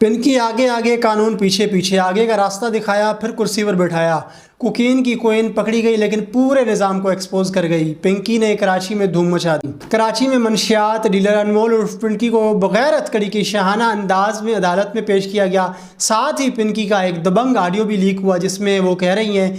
پنکی آگے آگے، قانون پیچھے پیچھے، آگے کا راستہ دکھایا پھر کرسی پر بٹھایا۔ کوکین کی کوئن پکڑی گئی لیکن پورے نظام کو ایکسپوز کر گئی۔ پنکی نے کراچی میں دھوم مچا دی۔ کراچی میں منشیات ڈیلر انمول عرف پنکی کو بغیر ہتھکڑی کے شاہانہ انداز میں عدالت میں پیش کیا گیا۔ ساتھ ہی پنکی کا ایک دبنگ آڈیو بھی لیک ہوا جس میں وہ کہہ رہی ہیں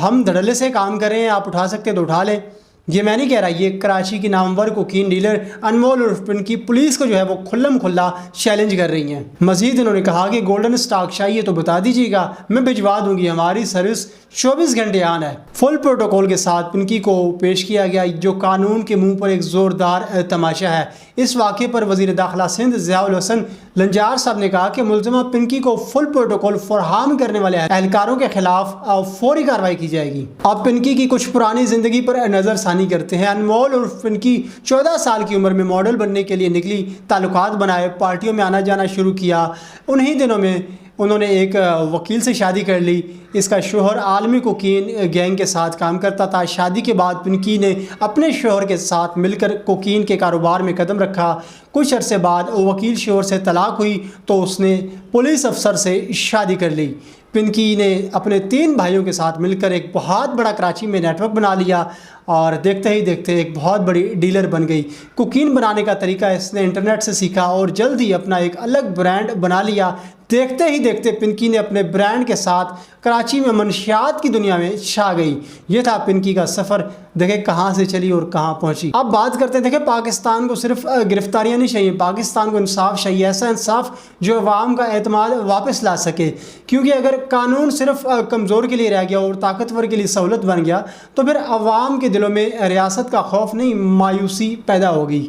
ہم دھڑلے سے کام کر رہے ہیں، آپ اٹھا سکتے تو اٹھا لیں۔ یہ میں نہیں کہہ رہا، یہ کراچی کی نامور کوکین ڈیلر انمول عرف پنکی پولیس کو جو ہے وہ کھلم کھلا چیلنج کر رہی ہیں۔ مزید انہوں نے کہا کہ گولڈن اسٹاک چاہیے تو بتا دیجیے گا، میں بھجوا دوں گی، ہماری سروس 24 گھنٹے آن ہے۔ فل پروٹوکول کے ساتھ پنکی کو پیش کیا گیا جو قانون کے منہ پر ایک زوردار تماشا ہے۔ اس واقعے پر وزیر داخلہ سندھ ضیاء الحسن لنجار صاحب نے کہا کہ ملزمہ پنکی کو فل پروٹوکول فراہم کرنے والے اہلکاروں کے خلاف فوری کارروائی کی جائے گی۔ اب پنکی کی کچھ پرانی زندگی پر نظر ثانی کرتے ہیں۔ انمول عرف پنکی 14 سال کی عمر میں ماڈل بننے کے لیے نکلی، تعلقات بنائے، پارٹیوں میں آنا جانا شروع کیا۔ انہی دنوں میں انہوں نے ایک وکیل سے شادی کر لی۔ اس کا شوہر عالمی کوکین گینگ کے ساتھ کام کرتا تھا۔ شادی کے بعد پنکی نے اپنے شوہر کے ساتھ مل کر کوکین کے کاروبار میں قدم رکھا۔ کچھ عرصے بعد وکیل شوہر سے طلاق ہوئی تو اس نے پولیس افسر سے شادی کر لی۔ پنکی نے اپنے 3 بھائیوں کے ساتھ مل کر ایک بہت بڑا کراچی میں نیٹ ورک بنا لیا اور دیکھتے ہی دیکھتے ایک بہت بڑی ڈیلر بن گئی۔ کوکین بنانے کا طریقہ اس نے انٹرنیٹ سے سیکھا اور جلد ہی اپنا ایک الگ برانڈ بنا لیا۔ دیکھتے ہی دیکھتے پنکی نے اپنے برانڈ کے ساتھ کراچی میں منشیات کی دنیا میں چھا گئی۔ یہ تھا پنکی کا سفر، دیکھیں کہاں سے چلی اور کہاں پہنچی۔ اب بات کرتے ہیں، دیکھیں پاکستان کو صرف گرفتاریاں نہیں چاہیے، پاکستان کو انصاف چاہیے، ایسا انصاف جو عوام کا اعتماد واپس لا سکے، کیونکہ اگر قانون صرف کمزور کے لیے رہ گیا اور طاقتور کے لیے سہولت بن گیا تو پھر عوام کے دلوں میں ریاست کا خوف نہیں، مایوسی پیدا ہوگی۔